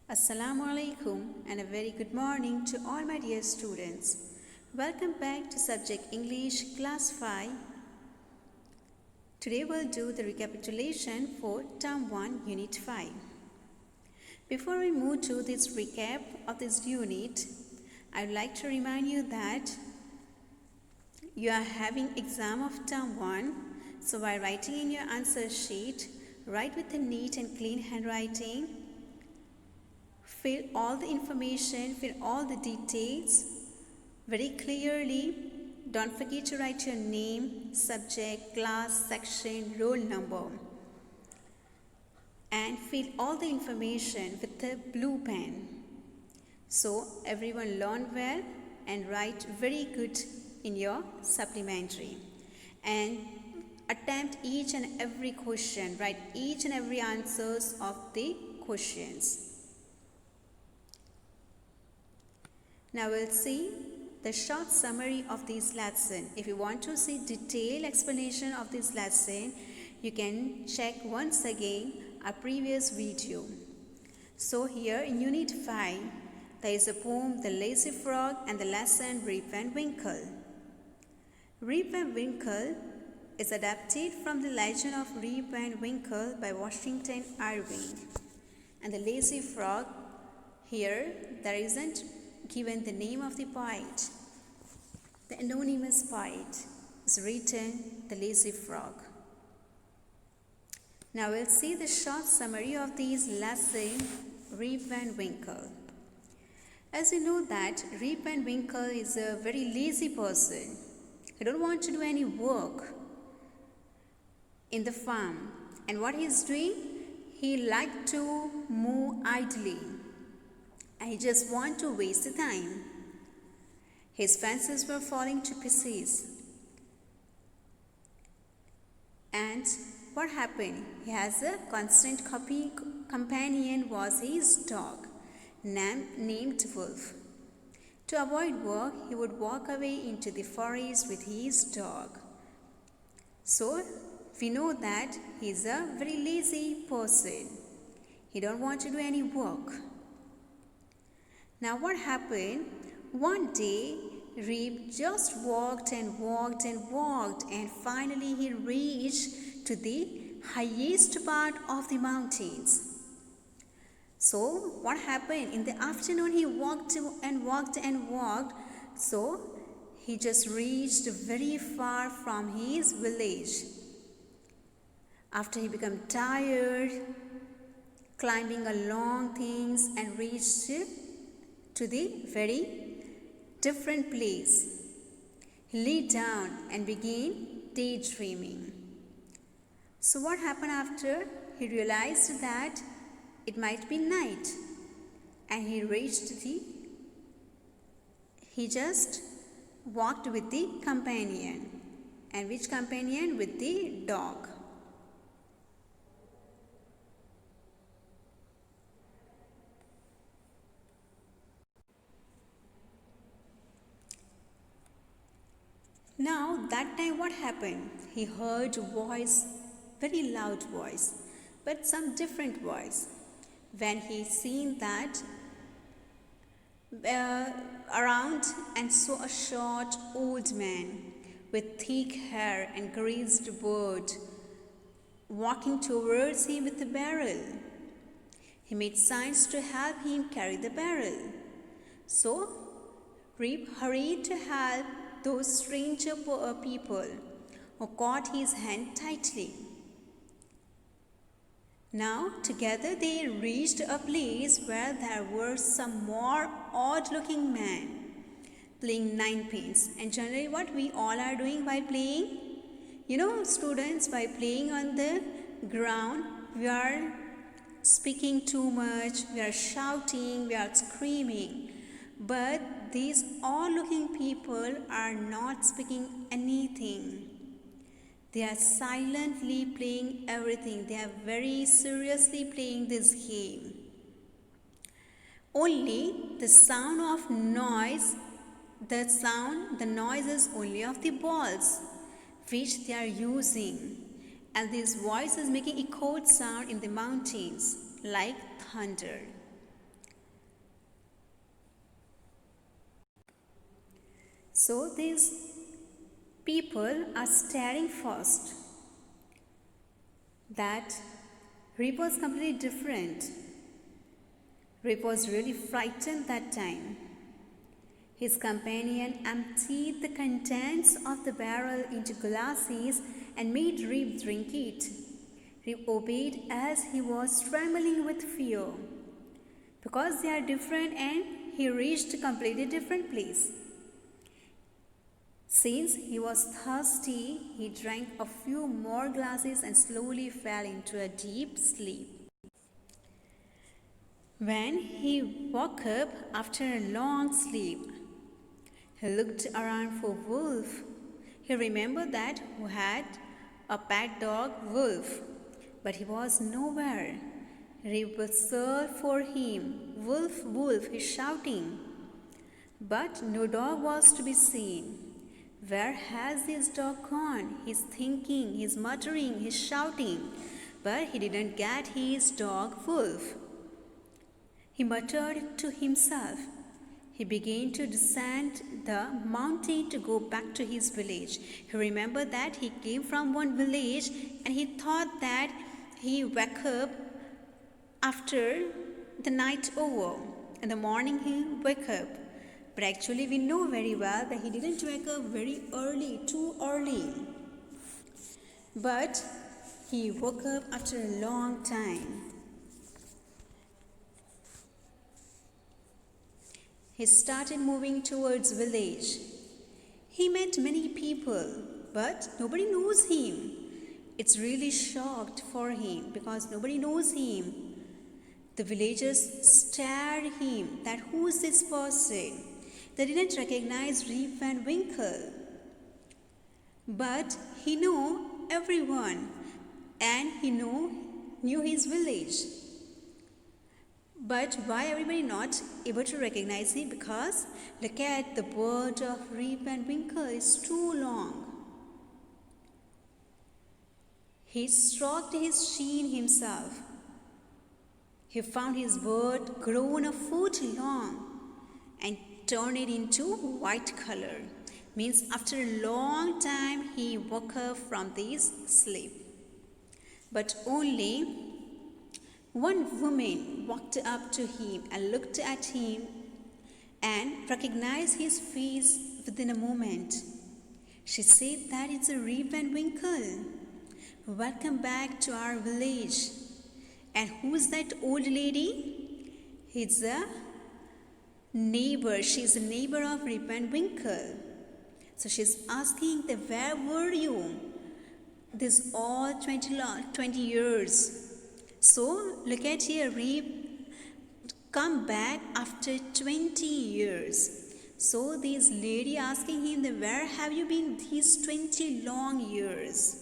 Assalamu alaikum and a very good morning to all my dear students. Welcome back to subject English class 5. Today we'll do the recapitulation for term 1 unit 5. Before we move to this recap of this unit, I'd like to remind you that you are having exam of term 1. So while writing in your answer sheet, write with a neat and clean handwriting. Fill all the information, fill all the details very clearly. Don't forget to write your name, subject, class, section, roll number. And fill all the information with a blue pen. So everyone learn well and write very good in your supplementary. And attempt each and every question, write each and every answers of the questions. Now we'll see the short summary of this lesson. If you want to see detailed explanation of this lesson, you can check once again our previous video. So here in Unit 5, there is a poem, The Lazy Frog, and the lesson, Rip and Winkle. Rip and Winkle is adapted from the legend of Rip and Winkle by Washington Irving. And the Lazy Frog, here there isn't given the name of the poet. The anonymous poet is written The Lazy Frog. Now we'll see the short summary of these lesson, Rip and Winkle. As you know that Rip and Winkle is a very lazy person. He don't want to do any work in the farm. And what he's doing? He likes to move idly. I just want to waste the time. His fences were falling to pieces. And what happened? He has a constant companion was his dog, named Wolf. To avoid work, he would walk away into the forest with his dog. So, we know that he is a very lazy person. He don't want to do any work. Now what happened? One day, Rip just walked and walked and walked, and finally he reached to the highest part of the mountains. So what happened? In the afternoon he walked and walked and walked. So he just reached very far from his village. After he became tired, climbing along things and reached to the very different place. He lay down and began daydreaming. So what happened after? He realized that it might be night, and he just walked with the companion. And which companion? With the dog. Now that time what happened? He heard a voice, very loud voice, but some different voice. When he seen that around and saw a short old man with thick hair and greased beard walking towards him with a barrel. He made signs to help him carry the barrel. So Rip hurried to help those stranger people who caught his hand tightly. Now together they reached a place where there were some more odd-looking men playing ninepins. And generally what we all are doing while playing? You know, students, by playing on the ground, we are speaking too much, we are shouting, we are screaming. But these odd-looking people are not speaking anything. They are silently playing everything. They are very seriously playing this game. Only the sound of noise, the noise is only of the balls which they are using. And this voice is making echoed sound in the mountains like thunder. So these people are staring first. That Rip was completely different. Rip was really frightened that time. His companion emptied the contents of the barrel into glasses and made Rip drink it. Rip obeyed as he was trembling with fear. Because they are different and he reached a completely different place. Since he was thirsty, he drank a few more glasses and slowly fell into a deep sleep. When he woke up after a long sleep, he looked around for Wolf. He remembered that he had a pet dog, Wolf, but he was nowhere. Rip whistled for him. Wolf, Wolf, he's shouting. But no dog was to be seen. Where has this dog gone? He's thinking, he's muttering, he's shouting. But he didn't get his dog, Wolf. He muttered to himself. He began to descend the mountain to go back to his village. He remembered that he came from one village and he thought that he woke up after the night over. In the morning he woke up. But actually we know very well that he didn't wake up very early, too early. But he woke up after a long time. He started moving towards village. He met many people, but nobody knows him. It's really shocked for him because nobody knows him. The villagers stared him that who's this person? They didn't recognize Rip and Winkle. But he knew everyone and he knew his village. But why everybody not able to recognize him? Because look at the beard of Rip and Winkle is too long. He stroked his chin himself. He found his beard grown a foot long and turned it into white color. Means after a long time he woke up from this sleep. But only one woman walked up to him and looked at him and recognized his face within a moment. She said that it's a Rip and Winkle. Welcome back to our village. And who's that old lady? It's a neighbor. She's a neighbor of Rip and Winkle. So she's asking, where were you this all 20 years? So look at here, Rip come back after 20 years. So this lady asking him, where have you been these 20 long years?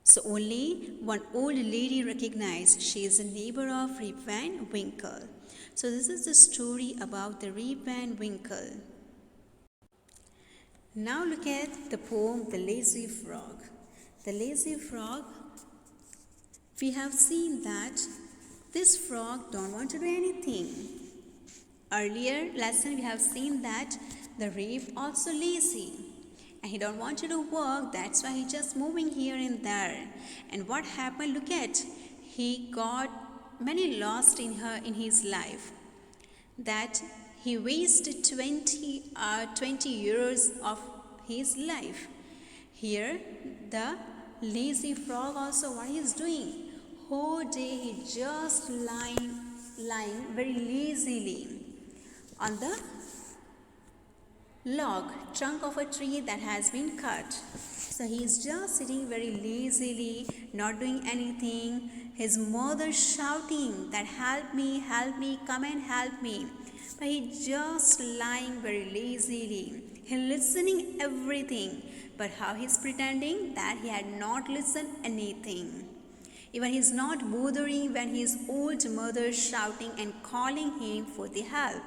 So only one old lady recognized she is a neighbor of Rip and Winkle. So this is the story about the Rip and Winkle. Now look at the poem The Lazy Frog. The Lazy Frog, we have seen that this frog don't want to do anything. Earlier lesson we have seen that the Rip also lazy and he don't want to do work, that's why he just moving here and there. And what happened? Look at, he got many lost in his life, that he wasted 20 years of his life. Here the lazy frog also, what he is doing? Whole day he just lying very lazily on the log, trunk of a tree that has been cut. So he is just sitting very lazily, not doing anything. His mother shouting that help me, come and help me. But he just lying very lazily. He listening everything, but how he's pretending that he had not listened anything. Even he's not bothering when his old mother shouting and calling him for the help.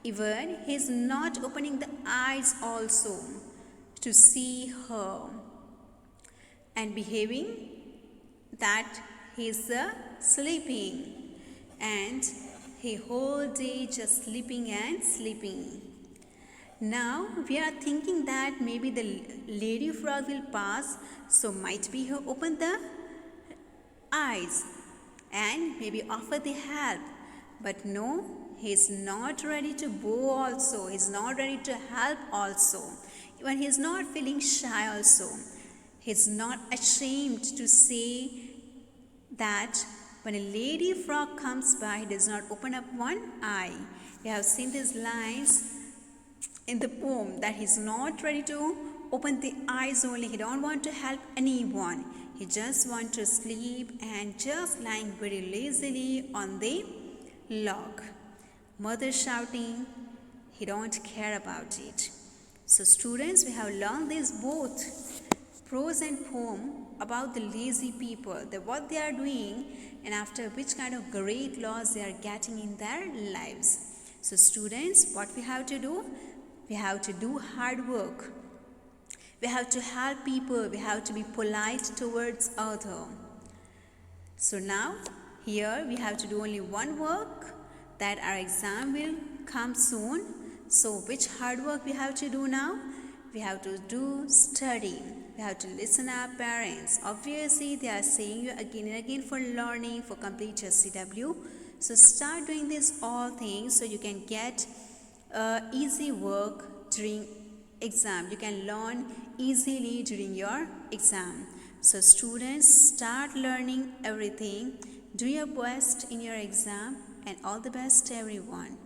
Even he's not opening the eyes also to see her and behaving that he's sleeping, and he whole day just sleeping and sleeping. Now we are thinking that maybe the lady frog will pass, so might be he open the eyes and maybe offer the help. But no, he's not ready to bow also. He's not ready to help also. Even he's not feeling shy also. He's not ashamed to say that when a lady frog comes by, he does not open up one eye. We have seen these lines in the poem that he's not ready to open the eyes only. He don't want to help anyone. He just want to sleep and just lying very lazily on the log. Mother shouting, he don't care about it. So students, we have learned these both prose and poem about the lazy people, what they are doing and after which kind of great laws they are getting in their lives. So students, what we have to do? We have to do hard work. We have to help people. We have to be polite towards others. So now here we have to do only one work, that our exam will come soon. So which hard work we have to do now? We have to do study. We have to listen our parents. Obviously they are saying you again and again for learning, for complete your CW. So start doing these all things so you can get easy work during exam. You can learn easily during your exam. So students, start learning everything. Do your best in your exam and all the best to everyone.